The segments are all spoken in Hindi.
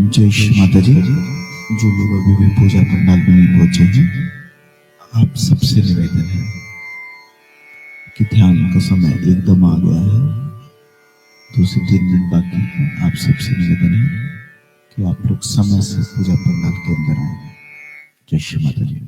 जय श्री माता जी। जो लोग अभी भी पूजा पंडाल में नहीं पहुंचे हैं, आप सबसे निवेदन है कि ध्यान का समय एकदम आ गया है, 2 से 3 मिनट बाकी है। आप सबसे निवेदन है कि आप लोग समय से पूजा पंडाल के अंदर आए। जय श्री माता जी।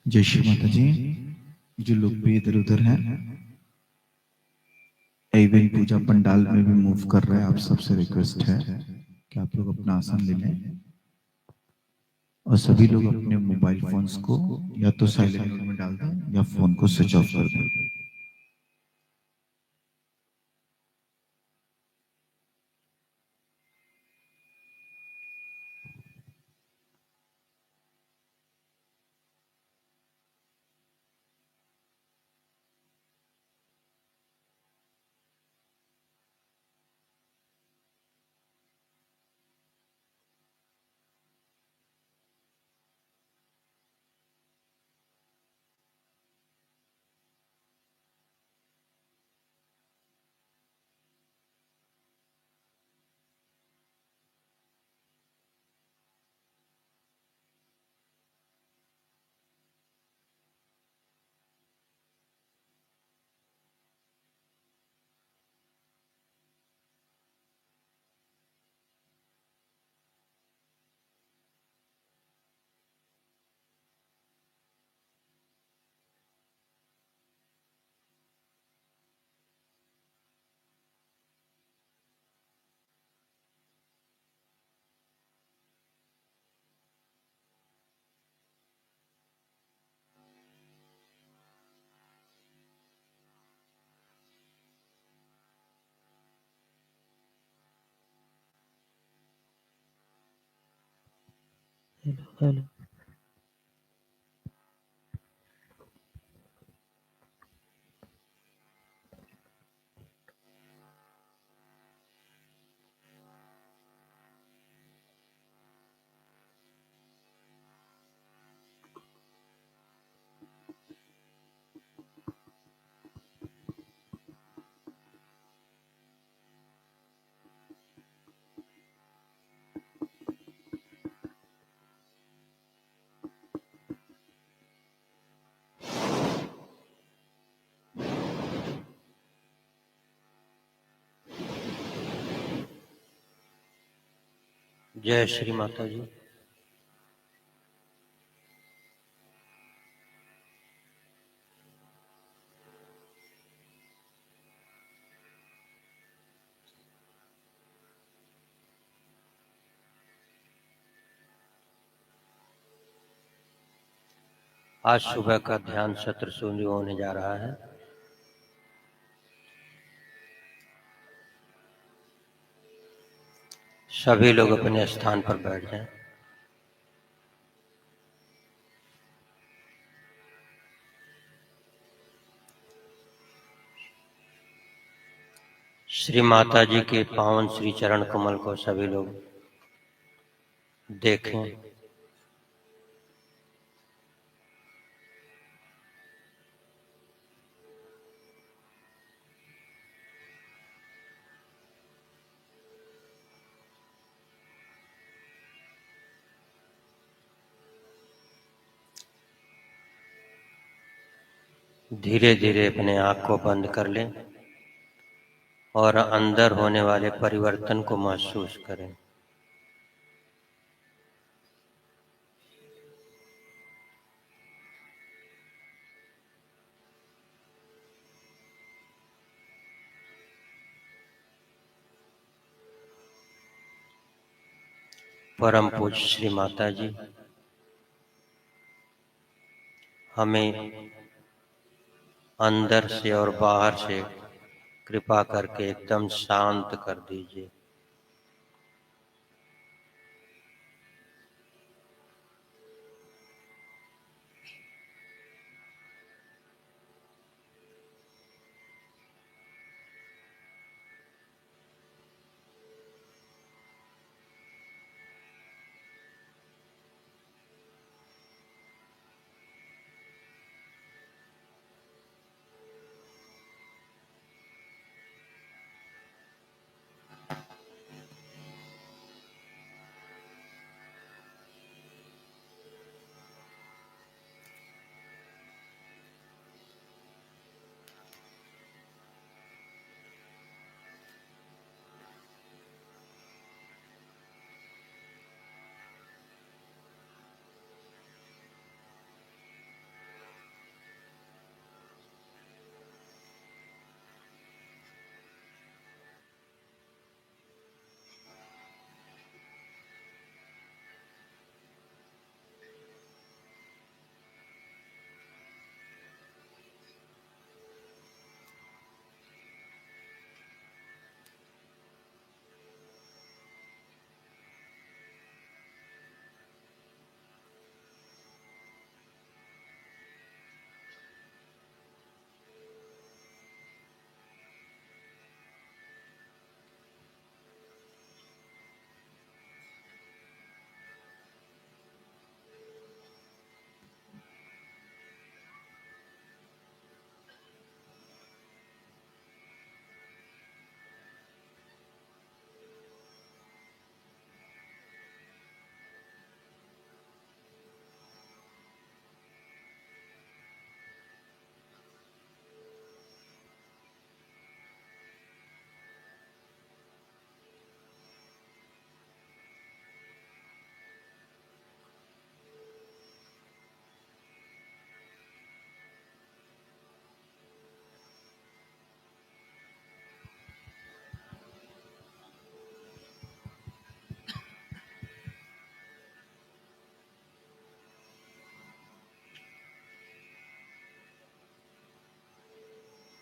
जय श्री माता जी। जो लोग भी इधर उधर हैं, इवन पूजा पंडाल में भी मूव कर रहे हैं, आप सबसे रिक्वेस्ट है कि आप लोग अपना आसन ले लें और सभी लोग अपने मोबाइल फोन्स को या तो साइलेंट मोड में डाल दें या फोन को स्विच ऑफ कर दें। हेलो। जय श्री माता जी। आज सुबह का ध्यान सत्र शुरू होने जा रहा है। सभी लोग अपने स्थान पर बैठ जाएं। श्री माता जी के पावन श्री चरण कमल को सभी लोग देखें। धीरे धीरे अपने आँख को बंद कर लें और अंदर होने वाले परिवर्तन को महसूस करें। परम पूज्य श्री माता जी हमें अंदर से और बाहर से कृपा करके एकदम शांत कर दीजिए।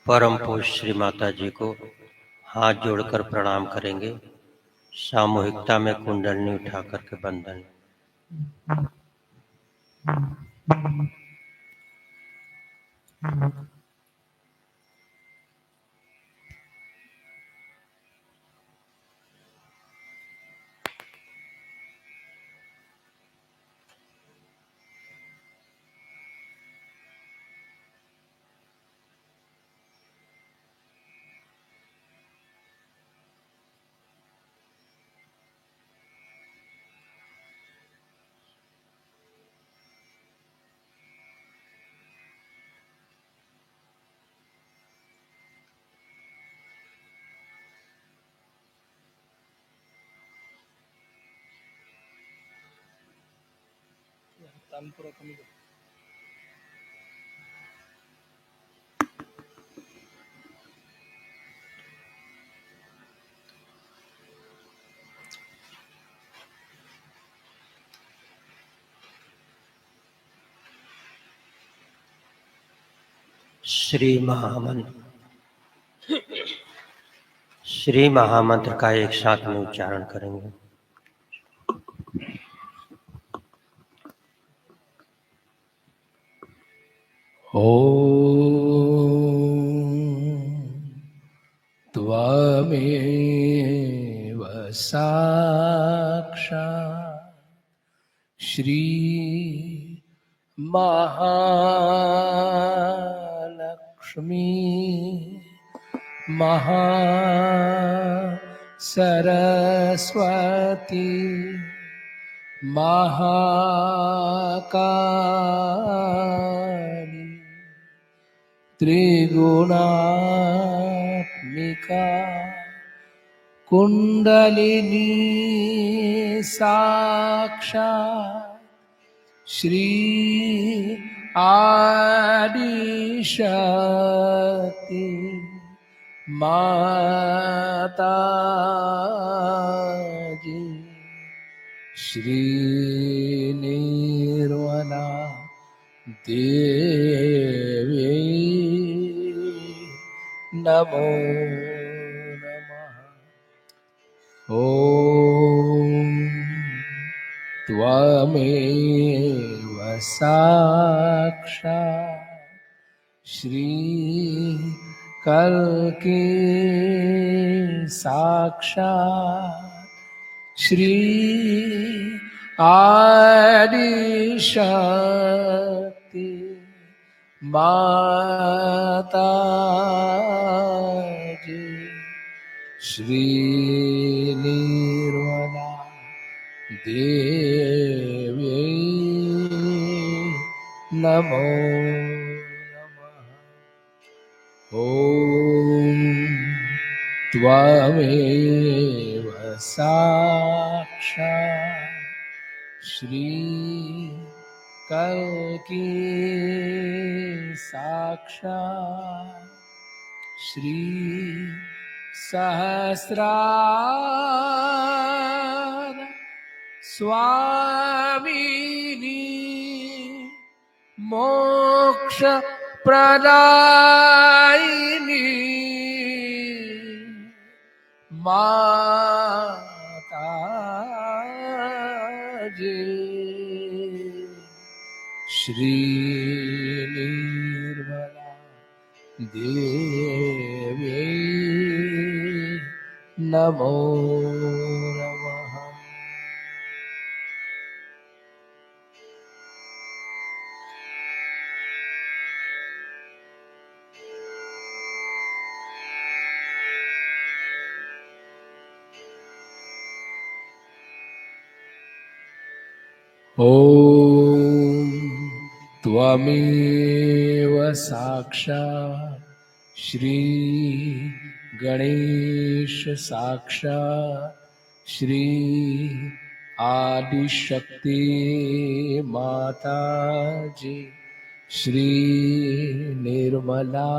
परम पूज्य श्री माता जी को हाथ जोड़कर प्रणाम करेंगे। सामूहिकता में कुंडलनी उठा करके बंधन। श्री महामंत्र का एक साथ में उच्चारण करेंगे। ॐ त्वमेव साक्षात् श्री महालक्ष्मी सरस्वती महाकाली त्रिगुणात्मिका कुंडलिनी साक्षात् श्री आदिशक्ति माता जी श्री निर्मला देवी नमो नमः। ॐ त्वमेव साक्षात् श्री कल्की साक्षात् श्री आदिशक्ति माता जी श्री निर्मला देवी नमो नमः। ॐ त्वमेव साक्षात् श्री कल्की साक्षात् श्री सहस्रार स्वामिनी मोक्ष प्रदायिनी माता जी श्री निर्मला देवी नमो नमः। ॐ त्वमेव साक्षात् श्री गणेश साक्षात् श्री आदिशक्ति माता जी श्री निर्मला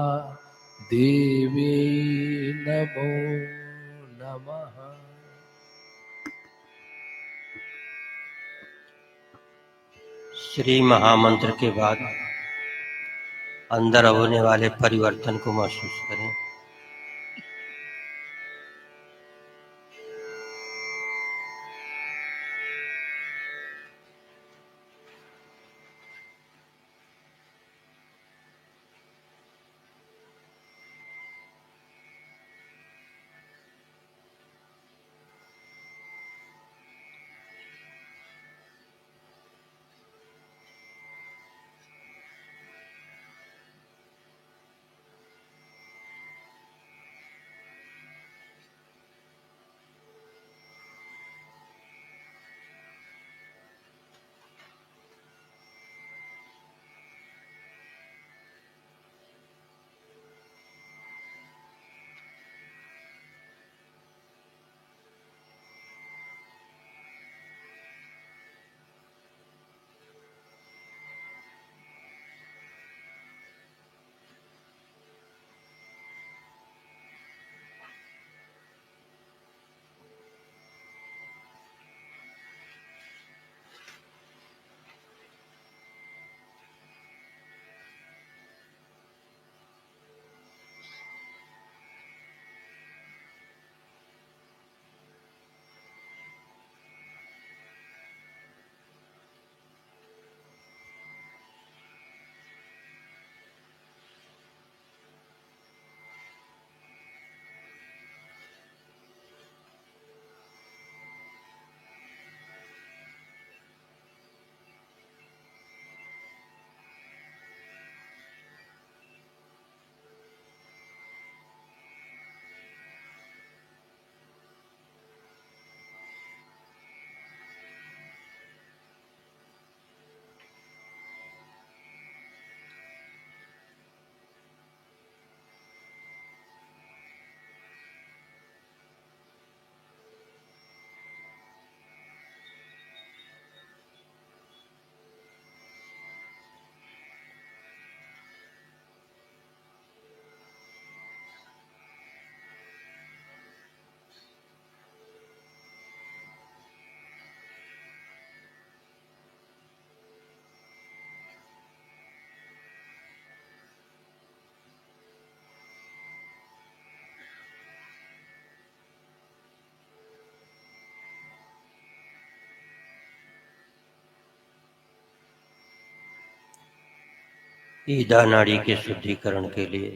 देवी नमो नमः। श्री महामंत्र के बाद अंदर होने वाले परिवर्तन को महसूस करें। ईदा नाड़ी के शुद्धिकरण के लिए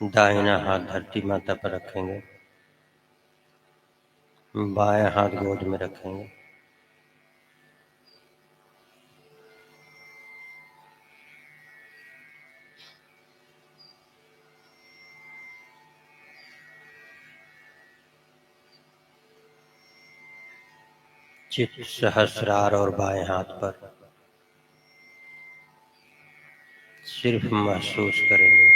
दाहिना हाथ धरती माता पर रखेंगे, बायां हाथ गोद में रखेंगे। चित्त सहस्रार और बाएं हाथ पर सिर्फ महसूस करेंगे।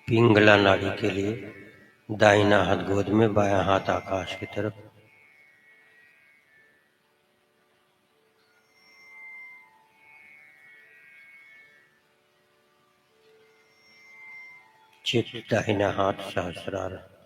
पिंगला नाड़ी के लिए दाहिना हाथ गोद में, बायां हाथ आकाश की तरफ। चित दाहिना हाथ सहस्रार।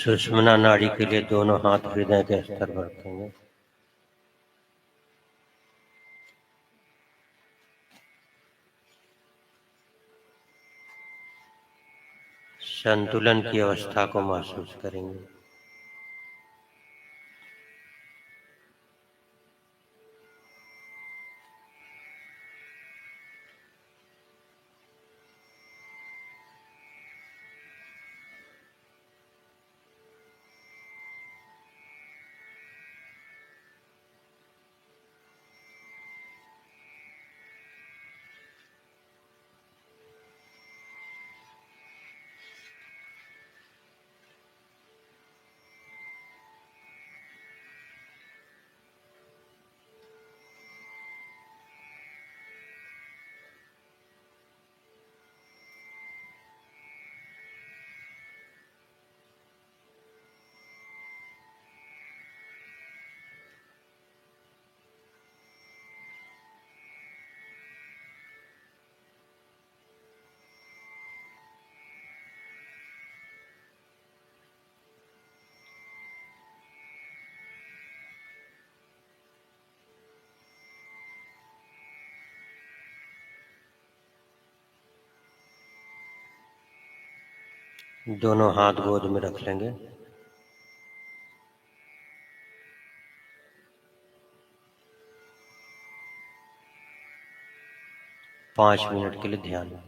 सुषुम्ना नाड़ी के लिए दोनों हाथ हृदय के स्तर पर रखेंगे। संतुलन की अवस्था को महसूस करेंगे। दोनों हाथ गोद में रख लेंगे। पाँच मिनट के लिए ध्यान।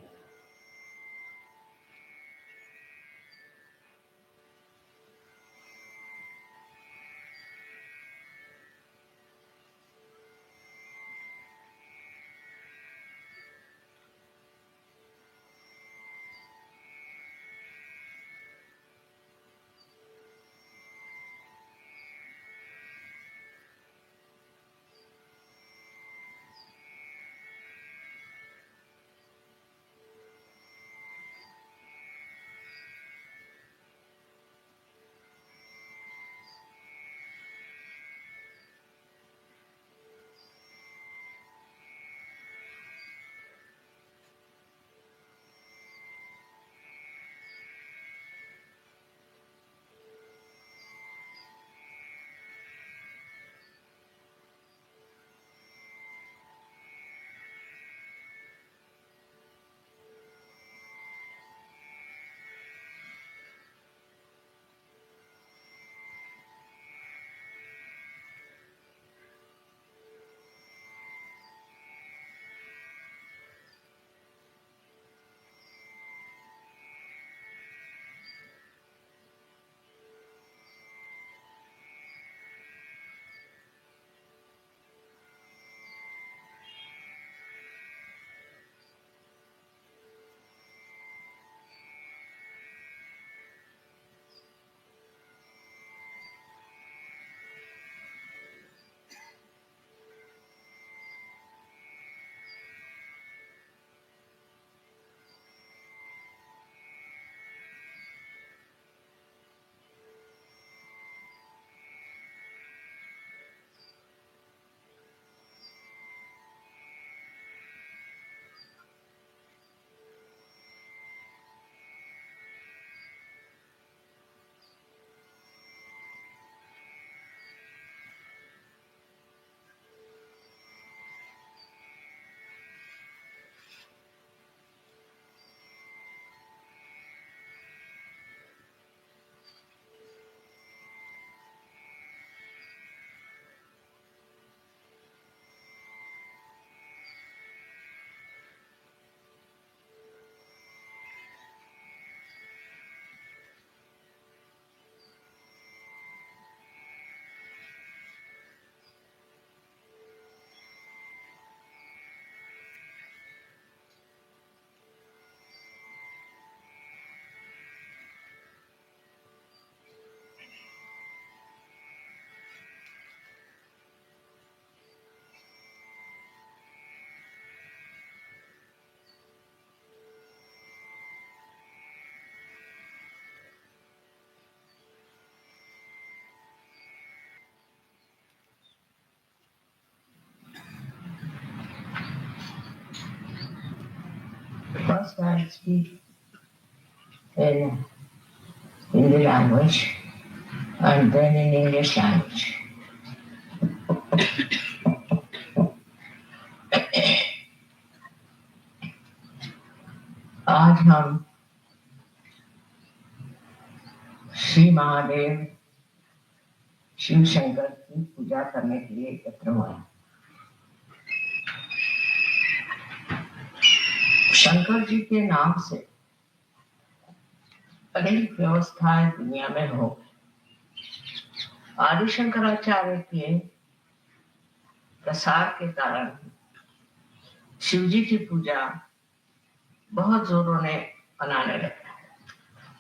First I speak in Hindi language. and then in English language. आज हम श्री महादेव शिव शंकर की पूजा करने के लिए एकत्र हुए। शंकर जी के नाम से अनेक व्यवस्थाएं दुनिया में हो। आदि शंकराचार्य के प्रसार के कारण शिव जी की पूजा बहुत जोरों ने मनाने लगे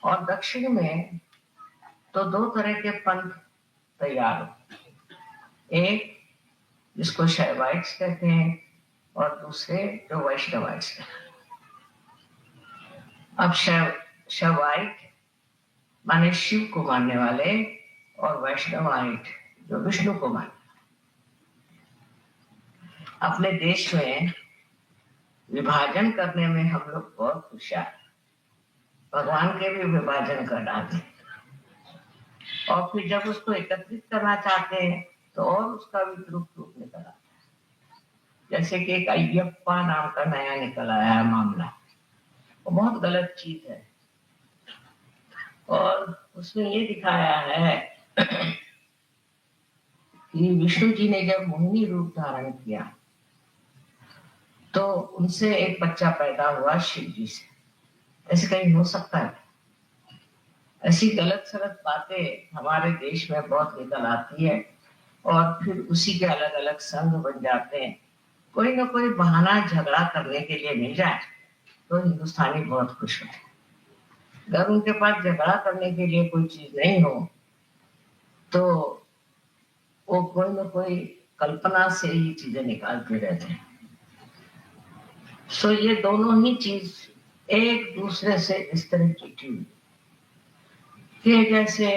और दक्षिण में तो दो तरह के पंथ तैयार हो। एक जिसको शैवाइट्स कहते हैं और दूसरे जो वैष्णवाइट्स कहते हैं। अब शैवाइट माने शिव को मानने वाले और वैष्णवाइट जो विष्णु को मानने। अपने देश में विभाजन करने में हम लोग बहुत होशियार, भगवान के भी विभाजन कर डालते और फिर जब उसको एकत्रित करना चाहते हैं तो और उसका विद्रूप रूप निकल आता है। जैसे कि एक अय्यप्पा नाम का नया निकल आया है मामला, वो बहुत गलत चीज है और उसमें ये दिखाया है कि विष्णु जी ने जब मोहिनी रूप धारण किया तो उनसे एक बच्चा पैदा हुआ शिव जी से। ऐसे कहीं हो सकता है? ऐसी गलत सलत बातें हमारे देश में बहुत निकल आती है और फिर उसी के अलग अलग संघ बन जाते हैं। कोई ना कोई बहाना झगड़ा करने के लिए मिल जाए तो हिंदुस्तानी बहुत खुश होते हैं। अगर उनके पास झगड़ा करने के लिए कोई चीज नहीं हो तो वो कोई ना कोई कल्पना से ही चीजें निकालते रहते हैं। सो ये दोनों ही चीज एक दूसरे से इस तरह जुटी हुई कि जैसे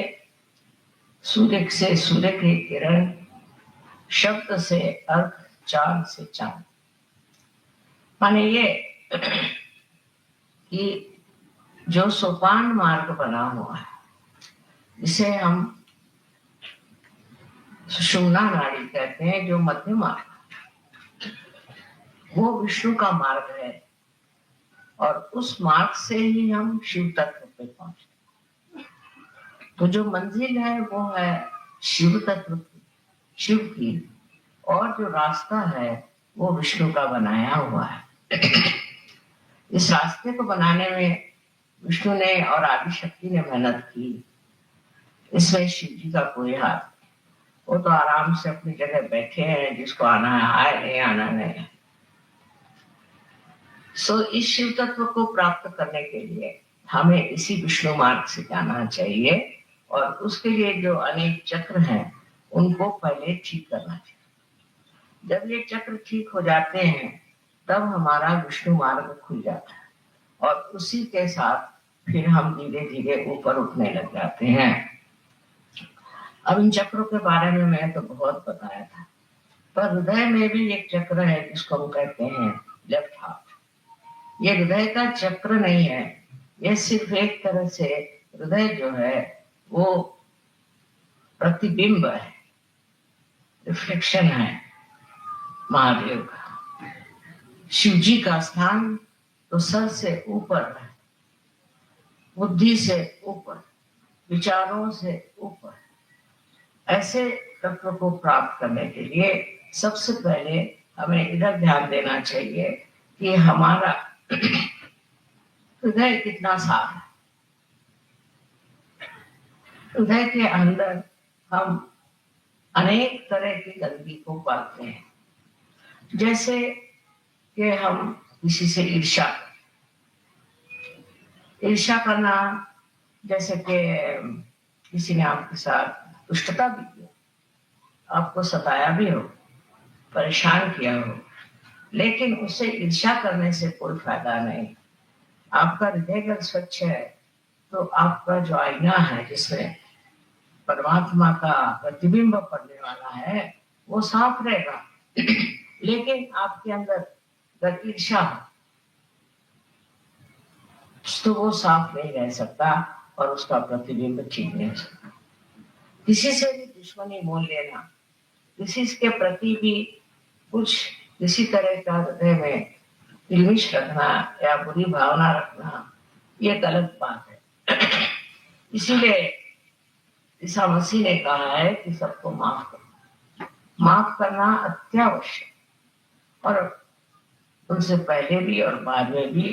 सूर्य से सूर्य की किरण, शब्द से अर्थ, चांद से चांद। माने ये कि जो सोपान मार्ग बना हुआ है जिसे हम सुषुम्ना नाड़ी कहते हैं, जो मध्य मार्ग, वो विष्णु का मार्ग है और उस मार्ग से ही हम शिव तत्व पे पहुंचते। तो जो मंजिल है वो है शिव तत्व की, शिव की, और जो रास्ता है वो विष्णु का बनाया हुआ है। इस रास्ते को बनाने में विष्णु ने और आदि शक्ति ने मेहनत की। इसमें शिव जी का कोई हाथ, वो तो आराम से अपनी जगह बैठे हैं, जिसको आना है आए, नहीं आना नहीं। सो इस शिव तत्व को प्राप्त करने के लिए हमें इसी विष्णु मार्ग से जाना चाहिए और उसके लिए जो अनेक चक्र हैं उनको पहले ठीक करना चाहिए। जब ये चक्र ठीक हो जाते हैं तब हमारा विष्णु मार्ग खुल जाता है और उसी के साथ फिर हम धीरे धीरे ऊपर उठने लग जाते हैं। अब इन चक्रों के बारे में मैं तो बहुत बताया था, पर हृदय में भी एक चक्र है जिसको हम कहते हैं लेफ्ट हार्ट। ये हृदय का चक्र नहीं है, ये सिर्फ एक तरह से हृदय जो है वो प्रतिबिंब है, रिफ्लेक्शन है महादेव का। शिव जी का स्थान तो सर से ऊपर है, बुद्धि से ऊपर, विचारों से ऊपर। ऐसे तत्व को प्राप्त करने के लिए सबसे पहले हमें इधर ध्यान देना चाहिए कि हमारा हृदय कितना साफ है। हृदय के अंदर हम अनेक तरह की गंदगी को पाते हैं, जैसे कि हम किसी से ईर्ष्या करना, जैसे कि किसी ने आपके साथ दुष्टता भी की, आपको सताया भी हो, परेशान किया हो, लेकिन उससे ईर्ष्या करने से कोई फायदा नहीं। आपका हृदय अगर स्वच्छ है तो आपका जो आईना है जिसमें परमात्मा का प्रतिबिंब पड़ने वाला है वो साफ रहेगा। लेकिन आपके अंदर अगर ईर्ष्या हो तो वो साफ नहीं रह सकता और उसका प्रतिबिंब ठीक नहीं हो सकता। किसी से भी दुश्मनी मोल लेना, किसी के प्रति भी कुछ किसी तरह का हृदय में गिल्विश रखना या बुरी भावना रखना, ये गलत बात है। इसीलिए ईसा मसीह ने कहा है कि सबको माफ करो। माफ करना अत्यावश्यक। और उनसे पहले भी और बाद में भी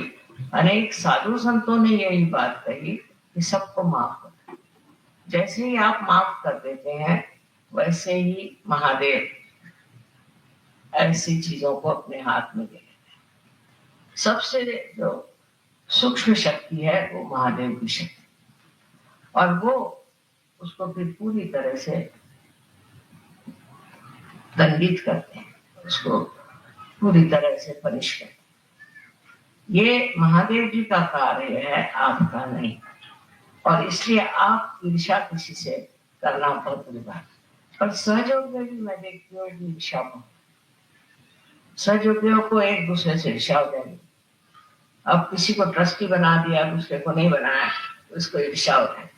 अनेक साधु संतों ने यही बात कही कि सबको माफ करो। जैसे ही आप माफ कर देते हैं, वैसे ही महादेव ऐसी चीजों को अपने हाथ में ले लेते हैं। सबसे जो सूक्ष्म शक्ति है वो महादेव की शक्ति, और वो उसको फिर पूरी तरह से दंडित करते हैं, उसको पूरी तरह से पनिश करते हैं। ये महादेव जी का कार्य है, आपका नहीं। और इसलिए आप ईर्ष्या किसी से करना बहुत बुरी बात। पर सहयोगियों भी मैं देखती हूँ कि ईर्ष्या बहुत, सहयोगियों को एक दूसरे से ईर्ष्या हो जाएगी। अब किसी को ट्रस्टी बना दिया, दूसरे को नहीं बनाया, उसको ईर्ष्या हो जाए।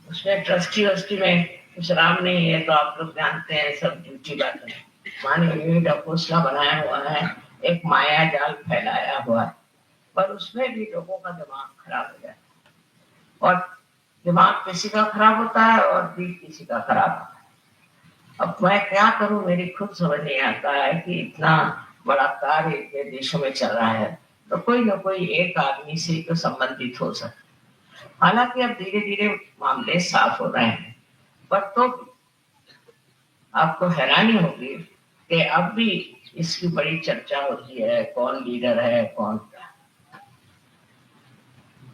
उसमें ट्रस्टी वस्टी में कुछ राम नहीं है, तो आप लोग जानते हैं सब झूठी बात है। माने ढकोसला बनाया हुआ है, एक माया जाल फैलाया हुआ है, पर उसमें भी लोगों का दिमाग खराब हो जाता है। और दिमाग किसी का खराब होता है और दिल किसी का खराब होता है। अब मैं क्या करूं, मेरी खुद समझ नहीं आता है कि इतना बड़ा कार्य इतने देशों में चल रहा है, तो कोई ना कोई एक आदमी से तो संबंधित हो सकता है। हालांकि अब धीरे धीरे मामले साफ हो रहे हैं, पर तो आपको हैरानी होगी कि अब भी इसकी बड़ी चर्चा होती है, कौन लीडर है कौन क्या।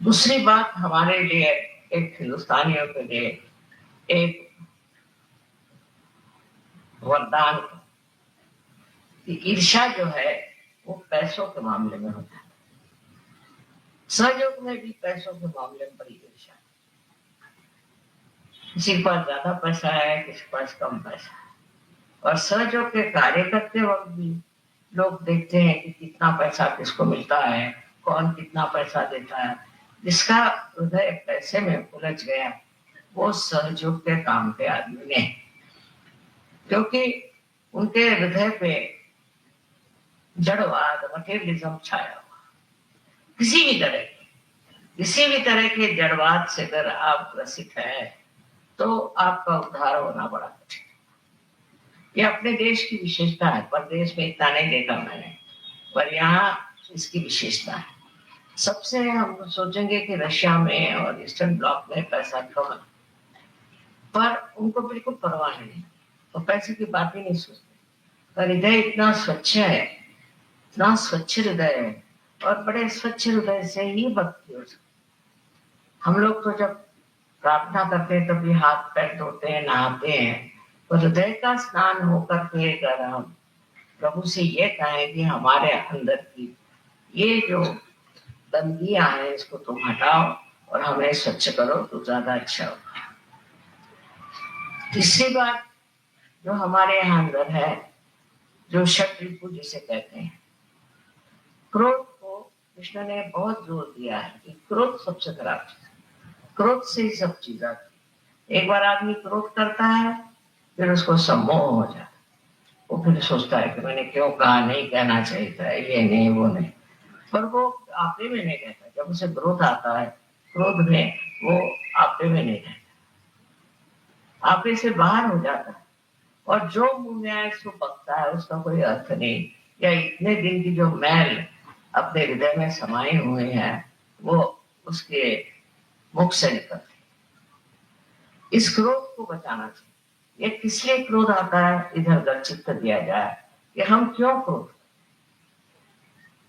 दूसरी बात, हमारे लिए एक हिंदुस्तानियों के लिए एक वरदान कि ईर्ष्या जो है वो पैसों के मामले में होता है। सहयोग में भी पैसों के मामले में बड़ी ईर्ष्या। किसी के पास ज्यादा पैसा है, किसी के पास कम पैसा है। और सहयोग के कार्य करते वक्त भी लोग देखते हैं कि कितना पैसा किसको मिलता है, कौन कितना पैसा देता है। जिसका हृदय पैसे में उलझ गया, वो सहयोग के काम के आदमी ने, क्योंकि उनके हृदय पे जड़वाद, मटेरियलिज्म छाया हुआ। किसी भी तरह के जड़वाद से अगर आप ग्रसित है, तो आपका उद्धार होना बड़ा कठिन है। ये अपने देश की विशेषता है, परदेश में इतना नहीं देखा मैंने, पर यहाँ इसकी विशेषता है। सबसे हम सोचेंगे कि रशिया में और ईस्टर्न ब्लॉक में पैसा कम है, पर उनको बिल्कुल परवाह नहीं, तो पैसे की बात ही नहीं सोचते। पर हृदय इतना स्वच्छ है, इतना स्वच्छ हृदय है, और बड़े स्वच्छ हृदय से ही भक्ति हो सकती। हम लोग तो जब प्रार्थना करते हैं तभी हाथ पैर धोते हैं, नहाते हैं, और हृदय का स्नान होकर के अगर हम प्रभु से ये कहें कि हमारे अंदर की ये जो गंदगियां हैं इसको तुम हटाओ और हमें स्वच्छ करो, तो ज्यादा अच्छा होगा। तीसरी बात जो हमारे यहाँ अंदर है, जो षट्रिपु जिसे कहते हैं, क्रोध को कृष्ण ने बहुत जोर दिया है कि क्रोध सबसे खराब चीज है। क्रोध से ही सब चीज आती। एक बार आदमी क्रोध करता है, फिर उसको सम्मोह हो जाता है। वो फिर सोचता है कि मैंने क्यों कहा, नहीं कहना चाहिए था, ये नहीं वो नहीं, पर वो आपे में नहीं रहता। जब उसे क्रोध आता है, क्रोध में वो आपे में नहीं रहता, आपे से बाहर हो जाता है। और जो मुंह में आए सो बकता है, उसका कोई अर्थ नहीं, या इतने दिन की जो मैल अपने हृदय में समाये हुए हैं वो उसके मुख से निकलते। इस क्रोध को बचाना चाहिए। ये किस लिए क्रोध आता है, इधर गर्चित कर दिया जाए कि हम क्यों क्रोध।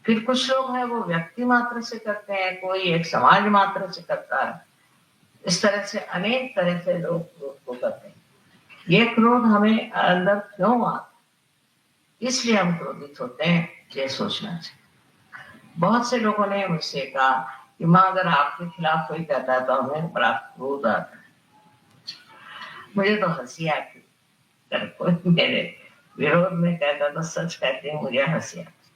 फिर कुछ लोग हैं वो व्यक्ति मात्र से करते हैं, कोई एक समाज मात्र से करता है। इस तरह से अनेक तरह से लोग क्रोध को करते हैं। ये क्रोध हमें अंदर क्यों आता, इसलिए हम क्रोधित होते हैं, ये सोचना चाहिए। बहुत से लोगों ने मुझसे कहा कि माँ अगर आपके खिलाफ कोई कहता है तो हमें बड़ा क्रोध आता है। मुझे तो हंसी आती, अगर कोई मेरे विरोध में कहता तो सच कहते हैं मुझे हंसी आती,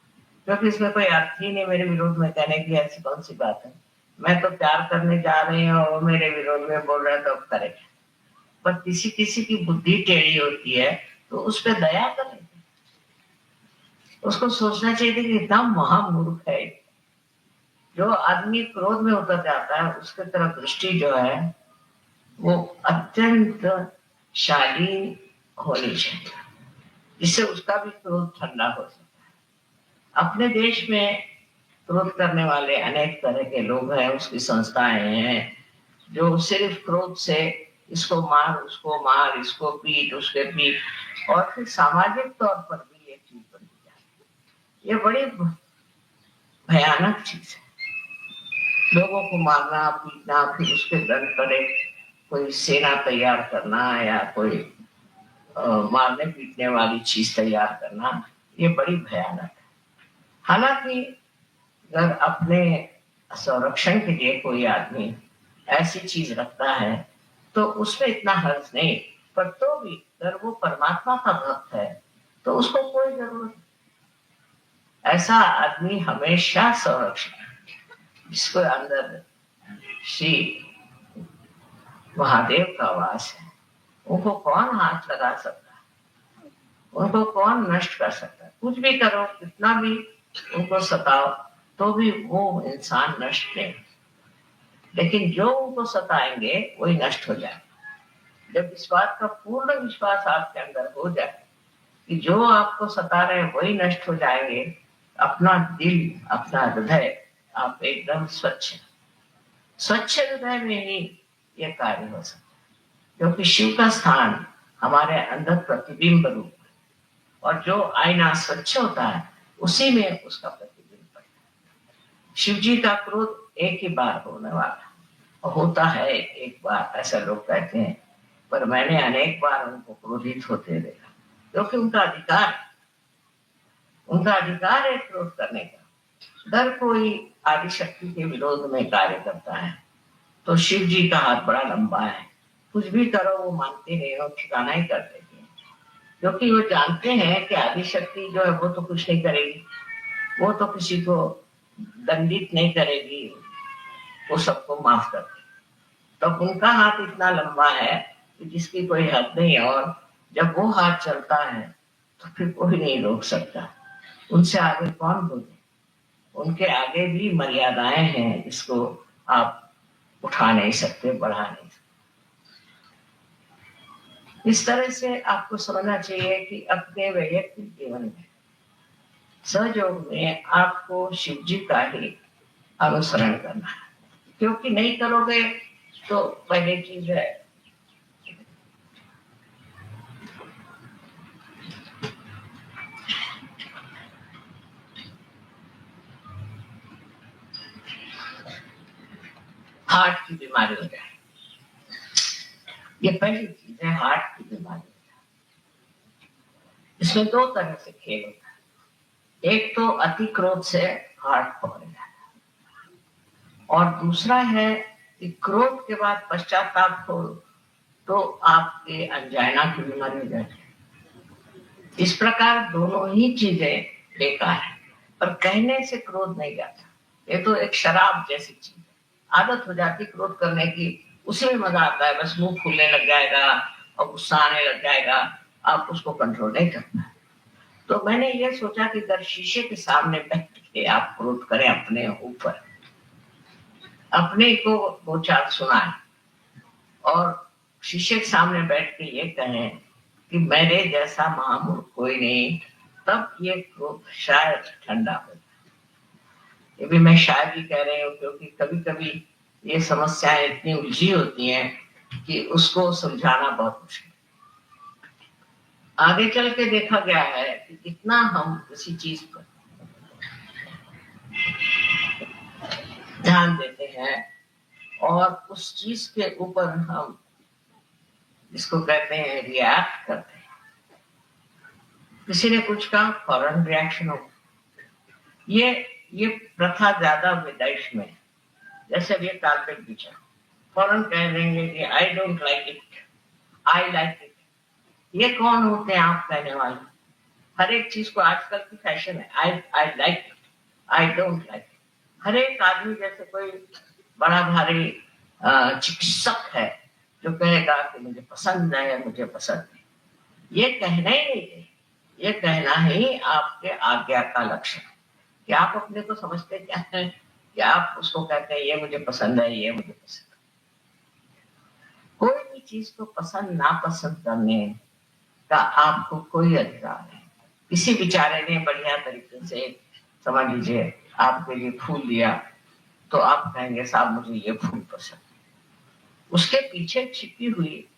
क्योंकि इसमें कोई अर्थ ही नहीं मेरे विरोध में कहने की। ऐसी कौन सी बात है, मैं तो प्यार करने जा रही हूँ और मेरे विरोध में बोल रहा है तो करे। पर किसी किसी की बुद्धि टेढ़ी होती है तो उस पर दया करें। उसको सोचना चाहिए कि इतना महामूर्ख है। जो आदमी क्रोध में उतर जाता है उसके तरफ दृष्टि जो है वो अत्यंत शालीन होनी चाहिए, जिससे उसका भी क्रोध ठंडा हो सकता है। अपने देश में क्रोध करने वाले अनेक तरह के लोग हैं, उसकी संस्थाएं हैं जो सिर्फ क्रोध से इसको मार, उसको मार, इसको पीट, उसके पीट, और फिर सामाजिक तौर पर भी ये चीज बन जाती है। ये बड़ी भयानक चीज है, लोगों को मारना पीटना, फिर उसके दंड करे कोई सेना तैयार करना या कोई मारने पीटने वाली चीज तैयार करना, ये बड़ी भयानक है। हालांकि अगर अपने संरक्षण के लिए कोई आदमी ऐसी चीज रखता है तो उसमें इतना हर्ज नहीं, पर तो भी अगर वो परमात्मा का भक्त है तो उसको कोई जरूरत नहीं। ऐसा आदमी हमेशा संरक्षण, जिसको अंदर श्री महादेव का वास है, उनको कौन हाथ लगा सकता है, उनको कौन नष्ट कर सकता है। कुछ भी करो, कितना भी उनको सताओ, तो भी वो इंसान नष्ट नहीं, लेकिन जो उनको सताएंगे वही नष्ट हो जाए। जब इस बात का पूर्ण विश्वास आपके अंदर हो जाए कि जो आपको सता रहे हैं वही नष्ट हो जाएंगे, अपना दिल, अपना हृदय आप एकदम स्वच्छ हृदय में ही ये कार्य हो सकता है, क्योंकि शिव का स्थान हमारे अंदर प्रतिबिंब रूप है, और जो आईना स्वच्छ होता है उसी में उसका प्रतिबिंब पड़ता है। शिव जी का क्रोध एक ही बार होने वाला होता है, एक बार, ऐसा लोग कहते हैं, पर मैंने अनेक बार उनको क्रोधित होते देखा, क्योंकि उनका अधिकार है क्रोध करने का। अगर कोई आदिशक्ति के विरोध में कार्य करता है तो शिव जी का हाथ बड़ा लंबा है, कुछ भी करो वो मानते नहीं और ठिकाना ही कर देते हैं, क्योंकि वो जानते हैं कि आदिशक्ति जो है वो तो कुछ नहीं करेगी, वो तो किसी को दंडित नहीं करेगी, वो सबको माफ कर देगी। तो उनका हाथ इतना लंबा है कि जिसकी कोई हद नहीं, और जब वो हाथ चलता है तो फिर कोई नहीं रोक सकता। उनसे आगे कौन बोले, उनके आगे भी मर्यादाएं हैं, इसको आप उठा नहीं सकते, बढ़ा नहीं सकते। इस तरह से आपको समझना चाहिए कि अपने वैयक्तिक जीवन में सहयोग में आपको शिव जी का ही अनुसरण करना है, क्योंकि नहीं करोगे तो पहली चीज है हार्ट की बीमारी हो जाए। ये पहली चीज है, हार्ट की बीमारी। इसमें दो तरह से खेल होता है, एक तो अति क्रोध से हार्ट पकड़ जाता है, और दूसरा है कि क्रोध के बाद पश्चाताप हो तो आपके अंजाइना की बीमारी हो जाती है। इस प्रकार दोनों ही चीजें बेकार है, पर कहने से क्रोध नहीं जाता। ये तो एक शराब जैसी चीज है, आदत हो जाती क्रोध करने की, उसी में मजा आता है, बस मुंह फूलने लग जाएगा और गुस्सा आने लग जाएगा, आप उसको कंट्रोल नहीं करना। तो मैंने ये सोचा कि अगर शीशे के सामने बैठ के आप क्रोध करें अपने ऊपर, अपने को दो चार सुनाए और शीशे के सामने बैठ के ये कहें कि मेरे जैसा महामूर्ख कोई नहीं, तब ये क्रोध शायद ठंडा हो। ये भी मैं शायद ही कह रही हूँ, क्योंकि कभी कभी ये समस्याएं इतनी उलझी होती हैं कि उसको समझाना बहुत मुश्किल। आगे चल के देखा गया है कि इतना हम किसी चीज पर ध्यान देते हैं और उस चीज के ऊपर हम इसको कहते हैं रिएक्ट करते हैं। किसी ने कुछ कहा, फौरन रिएक्शन हो। ये प्रथा ज्यादा विदेश में, जैसे ये कारपेट बिछा, फौरन कह देंगे कि आई don't like it, I like it. ये कौन होते हैं आप कहने वाले? हर एक चीज को आजकल की फैशन है, I like it, I don't like it. हर एक आदमी, जैसे कोई बड़ा भारी चिकित्सक है जो कहेगा कि मुझे पसंद है, मुझे पसंद है, ये कहना ही नहीं है। ये कहना ही आपके आज्ञा का लक्ष्य है कि आप अपने को समझते क्या है कि आप उसको कहते हैं ये मुझे पसंद है, ये मुझे पसंद है। कोई भी चीज को पसंद नापसंद करने का आपको कोई अधिकार नहीं। किसी बेचारे ने बढ़िया तरीके से, समझ लीजिए, आपके लिए फूल दिया, तो आप कहेंगे साहब मुझे ये फूल पसंद है। उसके पीछे छिपी हुई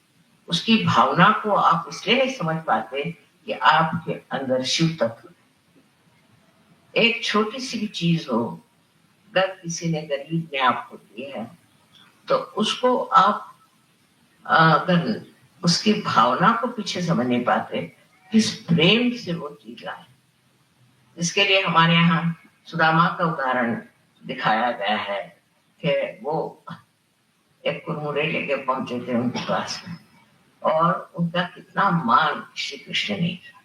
उसकी भावना को आप इसलिए नहीं समझ पाते कि आपके अंदर शिव तत्व है। एक छोटी सी भी चीज हो, अगर किसी ने गरीब ने आपको दी है, तो उसको आप अगर उसकी भावना को पीछे समझ नहीं पाते, किस प्रेम से वो चीज लाए। इसके लिए हमारे यहाँ सुदामा का उदाहरण दिखाया गया है कि वो एक कुरमुरे लेके पहुंचे थे उनके पास में, और उनका कितना मान श्री कृष्ण ने किया।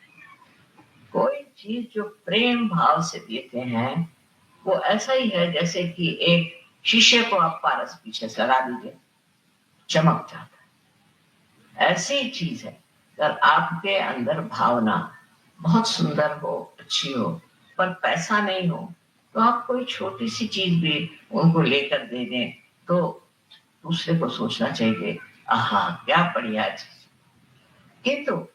कोई चीज जो प्रेम भाव से देते हैं वो ऐसा ही है जैसे कि एक शीशे को आप पारस पीछे से लगा दीजिए, चमक जाता है। ऐसी चीज है, अगर आपके अंदर भावना बहुत सुंदर हो, अच्छी हो, पर पैसा नहीं हो, तो आप कोई छोटी सी चीज भी उनको लेकर दे दें तो दूसरे को सोचना चाहिए, आहा क्या बढ़िया चीज। किंतु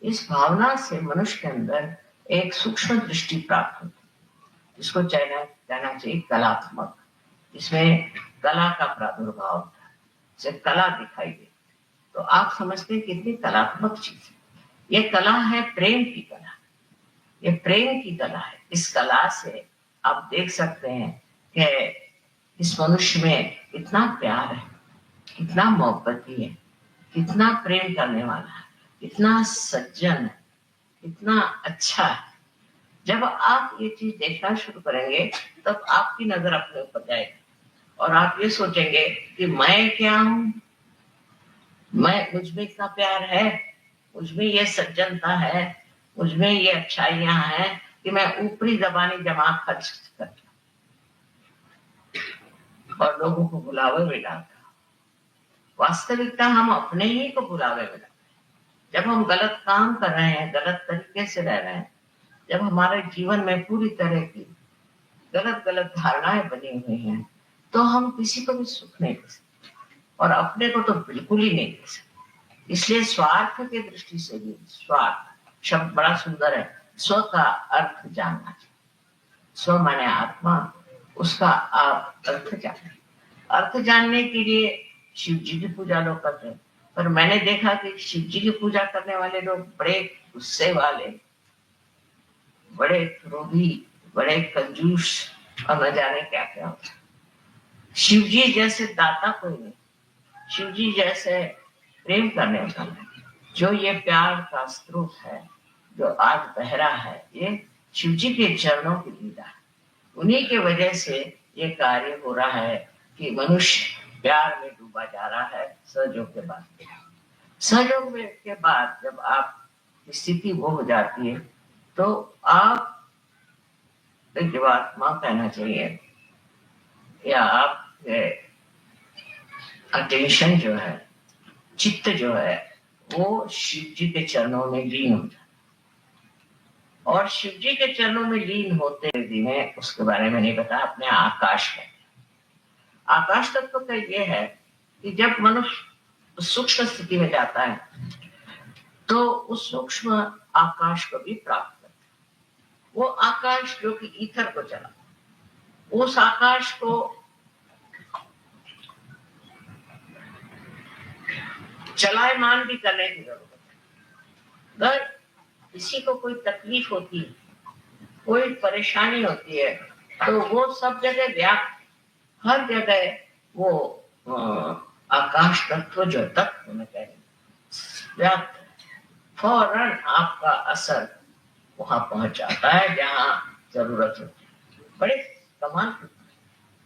इस भावना से मनुष्य के अंदर एक सूक्ष्म दृष्टि प्राप्त होती है, जिसको कहना चाहिए कलात्मक, जिसमें कला का प्रादुर्भाव होता है, जिसे कला दिखाई दे। तो आप समझते हैं कितनी कलात्मक चीज है। ये कला है प्रेम की कला, ये प्रेम की कला है। इस कला से आप देख सकते हैं कि इस मनुष्य में कितना प्यार है, कितना मोहब्बती है, कितना प्रेम करने वाला है, कितना सज्जन है, कितना अच्छा है। जब आप ये चीज देखना शुरू करेंगे तब आपकी नजर अपने ऊपर जाएगी और आप ये सोचेंगे कि मैं क्या हूं, मुझमें इतना प्यार है, मुझमें ये सज्जनता है, मुझमें ये अच्छाइयां हैं कि मैं ऊपरी जबानी जमा खर्च करता और लोगों को बुलावे में डालता। वास्तविकता हम अपने ही को बुलावे में डालते। जब हम गलत काम कर रहे हैं, गलत तरीके से रह रहे हैं, जब हमारे जीवन में पूरी तरह की गलत गलत धारणाएं बनी हुई हैं, तो हम किसी को भी सुख नहीं दे सकते और अपने को तो बिल्कुल ही नहीं दे सकते। इसलिए स्वार्थ की दृष्टि से भी, स्वार्थ शब्द बड़ा सुंदर है, स्व का अर्थ जानना चाहिए। स्व माने आत्मा, उसका आप अर्थ जाने। अर्थ जानने के लिए शिव जी की पूजा लोग करते हैं, पर मैंने देखा कि शिव जी की पूजा करने वाले लोग बड़े गुस्से वाले, बड़े क्रोधी, बड़े कंजूस और न जाने क्या क्या होता है। शिव जी जैसे दाता कोई नहीं, शिव जी जैसे प्रेम करने वाला, जो ये प्यार का स्रोत है, जो आज बह रहा है, ये शिव जी के चरणों की लीला है। उन्हीं के वजह से ये कार्य हो रहा है कि मनुष्य प्यार में डूबा जा रहा है। सहयोग के बाद, सहयोग के बाद जब आप स्थिति वो हो जाती है तो आप जीवात्मा कहना चाहिए, या आप अटेंशन जो है, चित्त जो है, वो शिव जी के चरणों में लीन हो जाता है। और शिव जी के चरणों में लीन होते दिने, उसके बारे में नहीं पता, अपने आकाश में। आकाश तत्व का ये है कि जब मनुष्य सूक्ष्म स्थिति में जाता है तो उस सूक्ष्म आकाश को भी प्राप्त करता है। वो आकाश जो कि ईथर को चला, उस आकाश को चलायमान भी करने की जरूरत है। अगर किसी को कोई तकलीफ होती है, कोई परेशानी होती है, तो वो सब जगह व्याप्त, हर जगह वो आकाश तत्व जो तत्व में व्याप्त, फौरन आपका असर वहां पहुंच जाता है जहां जरूरत होती है। बड़े कमाल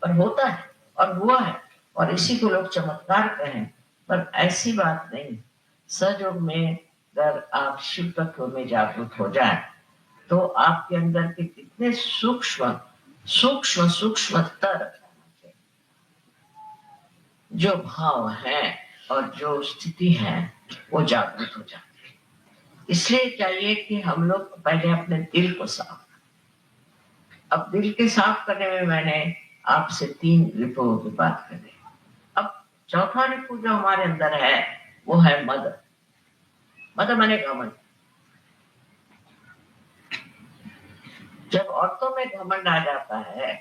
पर होता है और हुआ है, और इसी को लोग चमत्कार कहें, पर ऐसी बात नहीं। सहयोग में अगर आप शिव तत्व में जागरूक हो जाए तो आपके अंदर के कितने सूक्ष्म सूक्ष्मतर जो भाव है और जो स्थिति है वो जागृत हो जाती है। इसलिए चाहिए कि हम लोग पहले अपने दिल को साफ। अब दिल के साफ करने में मैंने आपसे 3 रिपुओं की बात कर दी। अब चौथा रिपु जो हमारे अंदर है वो है मद। मद माने घमंड। जब औरतों में घमंड आ जाता है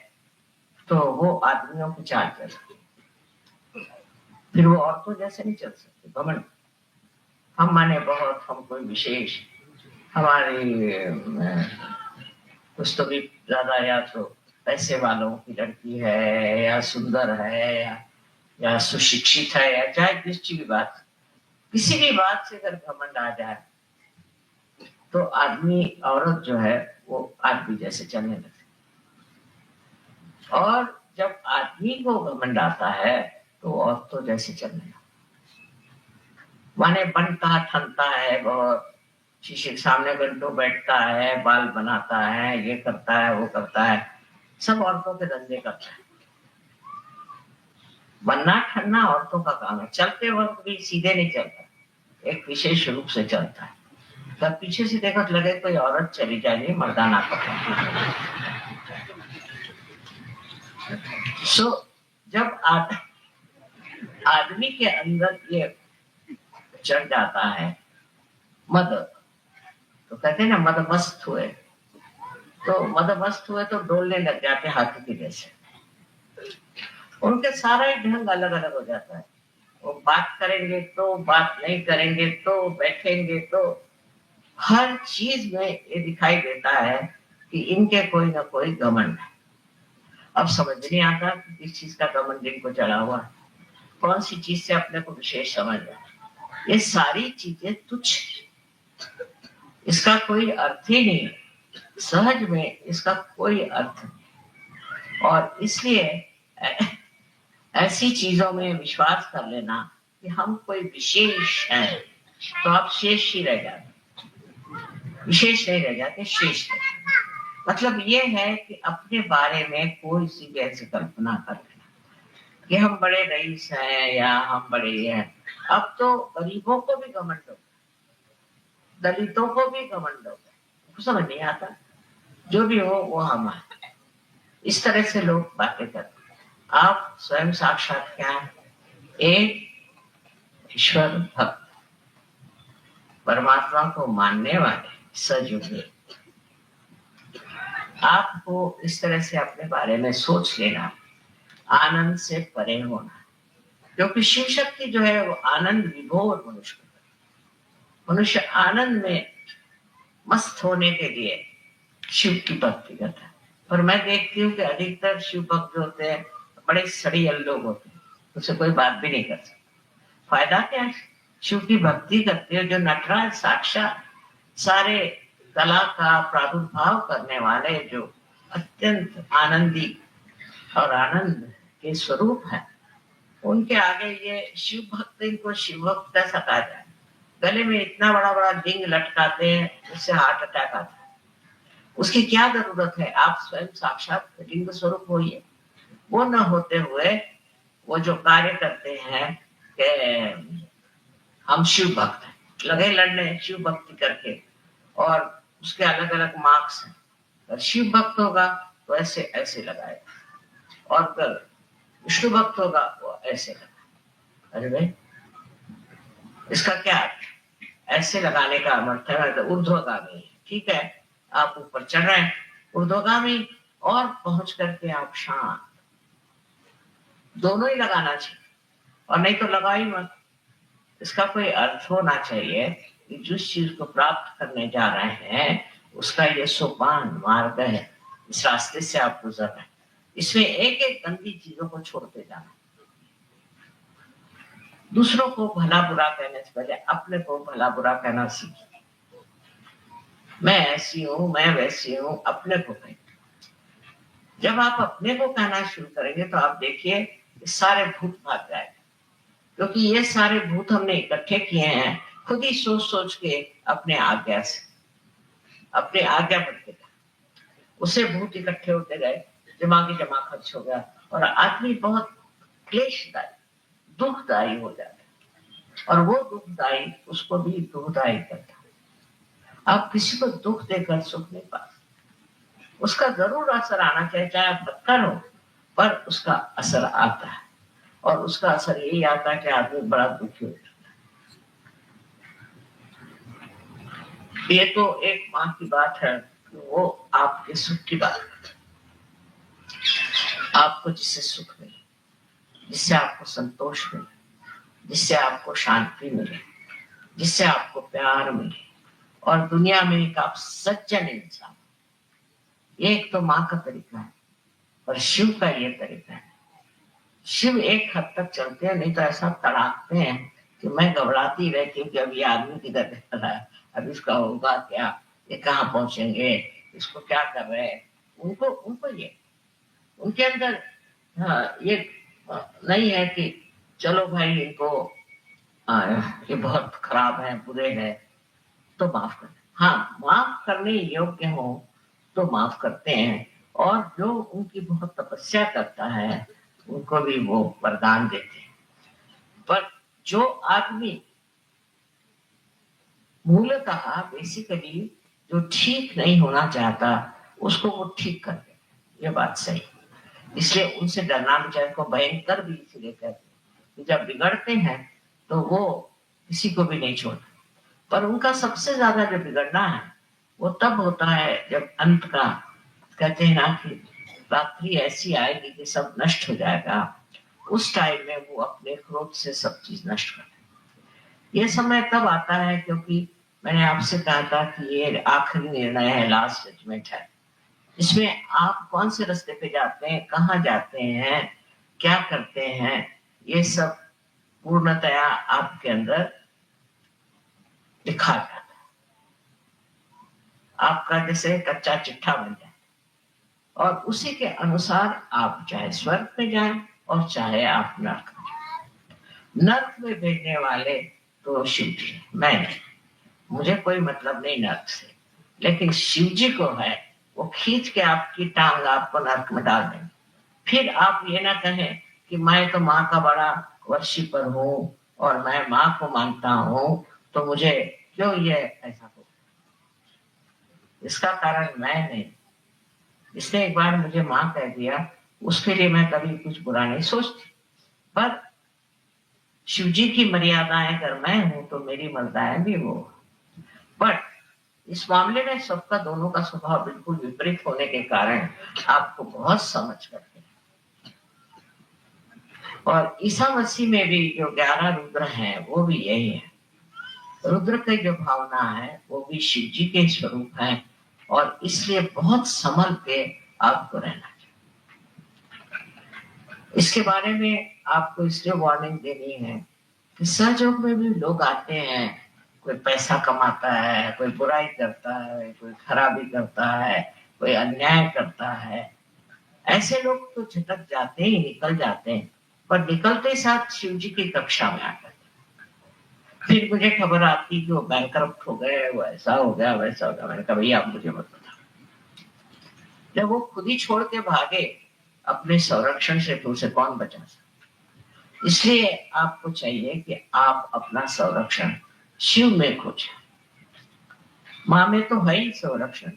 तो वो आदमियों की चाल चलती है, फिर वो औरतों जैसे नहीं चल सकते। घमंड हम माने बहुत, हम कोई विशेष, हमारी कुछ तो भी ज्यादा, या तो पैसे वालों की लड़की है, या सुंदर है, या सुशिक्षित है, या चाहे किसी भी बात, किसी भी बात से अगर घमंड आ जाए तो आदमी, औरत जो है वो आदमी जैसे चलने लगती। और जब आदमी को घमंड आता है तो औरतों जैसे चलने लगती। माने बनता ठनता है बहुत, शीशे के सामने घंटों बैठता है, बाल बनाता है, ये करता है, वो करता है, सब औरतों के धंधे करता है। बनना ठनना औरतों का काम है। चलते वक्त भी सीधे नहीं चलता, एक विशेष रूप से चलता है। तब पीछे से देखो तो लगे कोई औरत चली जाएगी, मर्दाना पकड़। जब आदमी के अंदर ये चढ़ जाता है मद, तो कहते हैं ना मदमस्त हुए, तो मदमस्त हुए तो डोलने लग जाते हाथी के जैसे। उनके सारा ही ढंग अलग अलग हो जाता है। वो बात करेंगे तो, बात नहीं करेंगे तो, बैठेंगे तो, हर चीज में ये दिखाई देता है कि इनके कोई ना कोई घमंड है। अब समझ नहीं आता कि किस चीज का घमंड इनको चढ़ा हुआ है, कौन सी चीज से अपने को विशेष समझ रहा है। ये सारी चीजें तुच्छ, इसका कोई अर्थ ही नहीं है, सहज में इसका कोई अर्थ नहीं। और इसलिए ऐसी चीजों में विश्वास कर लेना कि हम कोई विशेष हैं, तो आप शेष ही रह जाते, विशेष नहीं रह जाते, शेष रह जाते। मतलब ये है कि अपने बारे में कोई सी भी ऐसी कल्पना कर लेना कि हम बड़े रईस हैं या हम बड़े ये हैं। अब तो गरीबों को भी घमंड हो, दलितों को भी घमंड हो, समझ नहीं आता। जो भी हो वो हम है, इस तरह से लोग बातें करते। आप स्वयं साक्षात क्या है? एक ईश्वर भक्त, परमात्मा को मानने वाले सजग। आपको इस तरह से अपने बारे में सोच लेना, आनंद से परे होना, क्योंकि शिव शक्ति जो है वो आनंद विभोर मनुष्य को, मनुष्य आनंद में मस्त होने के लिए शिव की भक्ति करता है। और मैं देखती हूँ कि अधिकतर शिव भक्त जो होते हैं बड़े सड़ियल लोग होते हैं, उससे कोई बात भी नहीं कर सकते। फायदा क्या है? शिव की भक्ति करते हो जो नटराज साक्षात सारे कला का प्रादुर्भाव करने वाले, जो अत्यंत आनंदी और आनंद के स्वरूप है, उनके आगे ये शिव भक्त, इनको शिव भक्त कैसा कहा जाए? गले में इतना बड़ा बड़ा रिंग लटकाते हैं, उससे हार्ट अटैक आता है। उसकी क्या जरूरत है? आप स्वयं साक्षात लिंग स्वरूप होइए। वो न होते हुए वो जो कार्य करते हैं कि हम शिव भक्त हैं, लगे लड़ने शिव भक्ति करके, और उसके अलग अलग मार्क्स हैं। अगर शिव भक्त होगा तो ऐसे ऐसे लगाएगा, और अगर विष्णु भक्त होगा वो ऐसे लगाएगा। अरे भाई, इसका क्या अर्थ? ऐसे लगाने का अर्थ है तो ऊर्ध्वगामी, ठीक है, आप ऊपर चढ़ रहे हैं ऊर्ध्वगामी, और पहुंच करके आप शांत, दोनों ही लगाना चाहिए, और नहीं तो लगा ही मत। इसका कोई अर्थ होना चाहिए कि जिस चीज को प्राप्त करने जा रहे हैं उसका ये सोपान मार्ग है, इस रास्ते से आप गुजर रहे हैं। इसमें एक एक गंदी चीजों को छोड़ते जाना। दूसरों को भला बुरा कहने से पहले अपने को भला बुरा कहना सीखिए। मैं ऐसी हूं, मैं वैसी हूं, अपने को कहें। जब आप अपने को कहना शुरू करेंगे तो आप देखिए सारे भूत भाग जाएंगे, क्योंकि ये सारे भूत हमने इकट्ठे किए हैं खुद ही सोच सोच के, अपने आज्ञा से, अपने आज्ञा बढ़ते गए, उससे भूत इकट्ठे होते गए, दिमागी जमा खर्च हो गया, और आदमी बहुत क्लेशदायी दुखदायी हो जाता है। और वो दुखदाई उसको भी दुखदाई करता है। आप किसी को दुख देकर सुख नहीं पा सकते। उसका जरूर असर आना चाहिए, चाहे आप पत्थर हो, पर उसका असर आता है। और उसका असर यही आता है कि आदमी बड़ा दुखी हो जाता है। ये तो एक माँ की बात है, वो आपके सुख की बात है। आपको जिससे सुख मिले, जिससे आपको संतोष मिले, जिससे आपको शांति मिले, जिससे आपको प्यार मिले, और दुनिया में एक आप सज्जन इंसान। ये एक तो माँ का तरीका है, और शिव का ये तरीका है। शिव एक हद तक चलते हैं, नहीं तो ऐसा तड़ाकते हैं कि मैं घबराती रहती हूँ कि अब ये आदमी किधर जा रहा है, अब इसका होगा क्या, ये कहाँ पहुंचेंगे, इसको क्या कर रहे हैं। उनको उनको ये उनके अंदर ये नहीं है कि चलो भाई इनको ये बहुत खराब है, बुरे हैं, तो माफ कर। हाँ, माफ करने योग्य हो तो माफ करते हैं, और जो उनकी बहुत तपस्या करता है उनको भी वो वरदान देते हैं। पर जो आदमी मूलतः बेसिकली जो ठीक नहीं होना चाहता, उसको वो ठीक कर देते, ये बात सही। इसलिए उनसे डरना भी चाहिए। को भयंकर भी इसलिए कहते हैं, जब बिगड़ते हैं तो वो किसी को भी नहीं छोड़ते। पर उनका सबसे ज्यादा जो बिगड़ना है वो तब होता है जब अंत का, कहते हैं ना कि रात्रि ऐसी आएगी कि सब नष्ट हो जाएगा। उस टाइम में वो अपने क्रोध से सब चीज नष्ट कर देते। ये समय तब आता है क्योंकि मैंने आपसे कहा था कि ये आखिरी निर्णय है, लास्ट जजमेंट है। इसमें आप कौन से रास्ते पे जाते हैं, कहाँ जाते हैं, क्या करते हैं, ये सब पूर्णतया आपके अंदर लिखा जाता है। आपका जैसे कच्चा चिट्ठा बन जाए, और उसी के अनुसार आप चाहे स्वर्ग में जाएं और चाहे आप नर्क में जाएं। नर्क में भेजने वाले तो शिव जी, मैं नहीं, मुझे कोई मतलब नहीं नर्क से, लेकिन शिव जी को है, वो खींच के आपकी टांग आपको नर्क में डाल देंगे। फिर आप ये ना कहें कि मैं तो माँ का बड़ा वर्शिपर हूँ और मैं माँ को मानता हूँ, तो मुझे क्यों ये ऐसा हो। इसका कारण मैं नहीं, इसने एक बार मुझे माँ कह दिया, उसके लिए मैं कभी कुछ बुरा नहीं सोचती। पर शिवजी की मर्यादाएं अगर मैं हूं तो मेरी मर्यादाएं भी वो। बट इस मामले में सबका दोनों का स्वभाव बिल्कुल विपरीत होने के कारण आपको बहुत समझ करते हैं। और ईसा मसीह में भी जो 11 रुद्र हैं वो भी यही है। रुद्र की जो भावना है वो भी शिव जी के स्वरूप है, और इसलिए बहुत संभल के आपको रहना चाहिए। इसके बारे में आपको इसलिए वार्निंग देनी है कि सहयोग में भी लोग आते हैं, कोई पैसा कमाता है, कोई बुराई करता है, कोई खराबी करता है, कोई अन्याय करता है। ऐसे लोग तो झटक जाते ही, निकल जाते हैं, पर निकलते साथ शिव जी की कक्षा में आकर फिर मुझे खबर आती कि वो बैंकरप्ट हो गए, वो ऐसा हो गया, वैसा हो गया। मैंने कहा भैया आप मुझे मत बताओ। जब वो खुद ही छोड़ के भागे अपने संरक्षण से, तो उसे कौन बचा सकता। इसलिए आपको चाहिए कि आप अपना संरक्षण शिव में खोजें। माँ में तो है ही संरक्षण,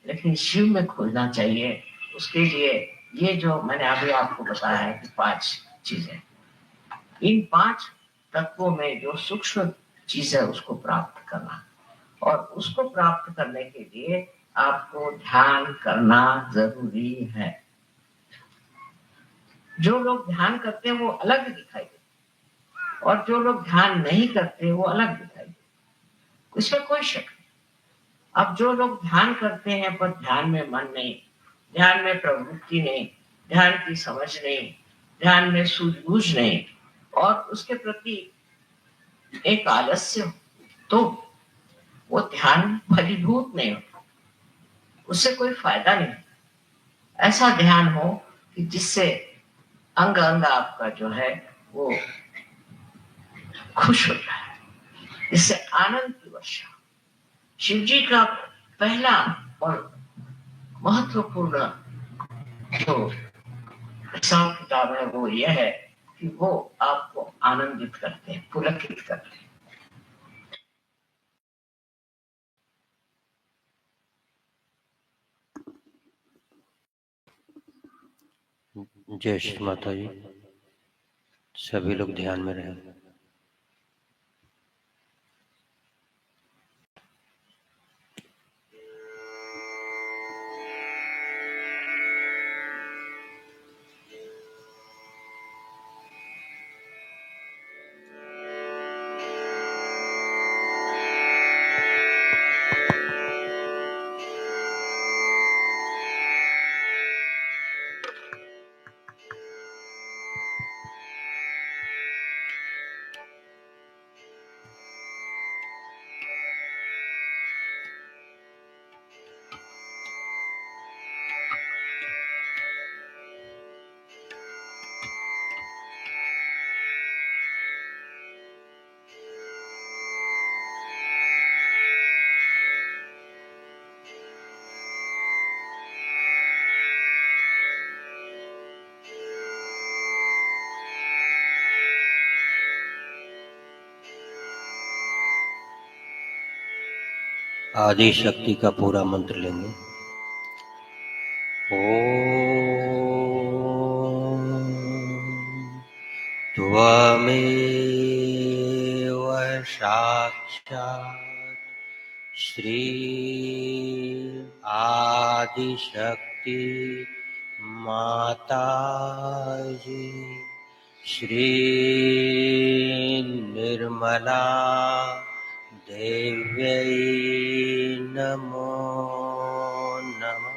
लेकिन शिव में खोजना चाहिए। उसके लिए ये जो मैंने अभी आपको बताया है कि 5 चीजें, इन 5 तत्वों में जो सूक्ष्म चीज है उसको प्राप्त करना, और उसको प्राप्त करने के लिए आपको ध्यान करना जरूरी है। जो लोग ध्यान करते हैं वो अलग दिखाई देते, और जो लोग ध्यान नहीं करते वो अलग दिखाई देते, इसमें कोई शक नहीं। अब जो लोग ध्यान करते हैं पर ध्यान में मन नहीं, ध्यान में प्रवृत्ति नहीं, ध्यान की समझ नहीं, ध्यान में सूझबूझ नहीं, और उसके प्रति एक आलस्य हो, तो वो ध्यान फलीभूत नहीं होता, उससे कोई फायदा नहीं। ऐसा ध्यान हो कि जिससे अंग अंग आपका जो है वो खुश हो जाए, जिससे आनंद की वर्षा। शिव जी का पहला और महत्वपूर्ण जो हिसाब किताब है वो यह है कि वो आपको आनंदित करते हैं, पुलकित करते हैं। जय श्री माता जी। सभी लोग ध्यान में रहें। आदि शक्ति का पूरा मंत्र लेंगे। ओम त्वमेव साक्षात् श्री आदिशक्ति माताजी श्री निर्मला देव्यै नमो नमः।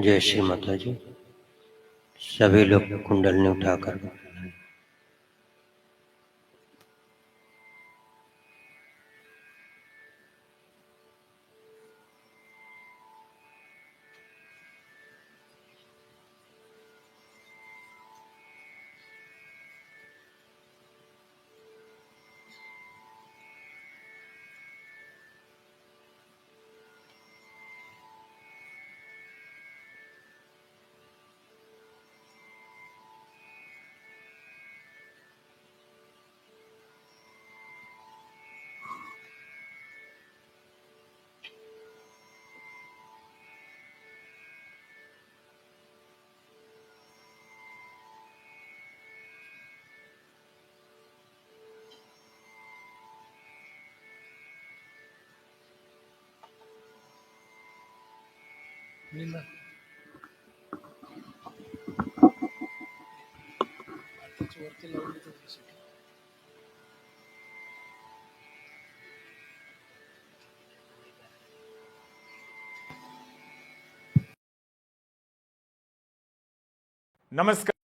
जय श्री माता जी। सभी लोग कुंडलनी उठाकर मीना वरती लावली थोडीशी. नमस्कार.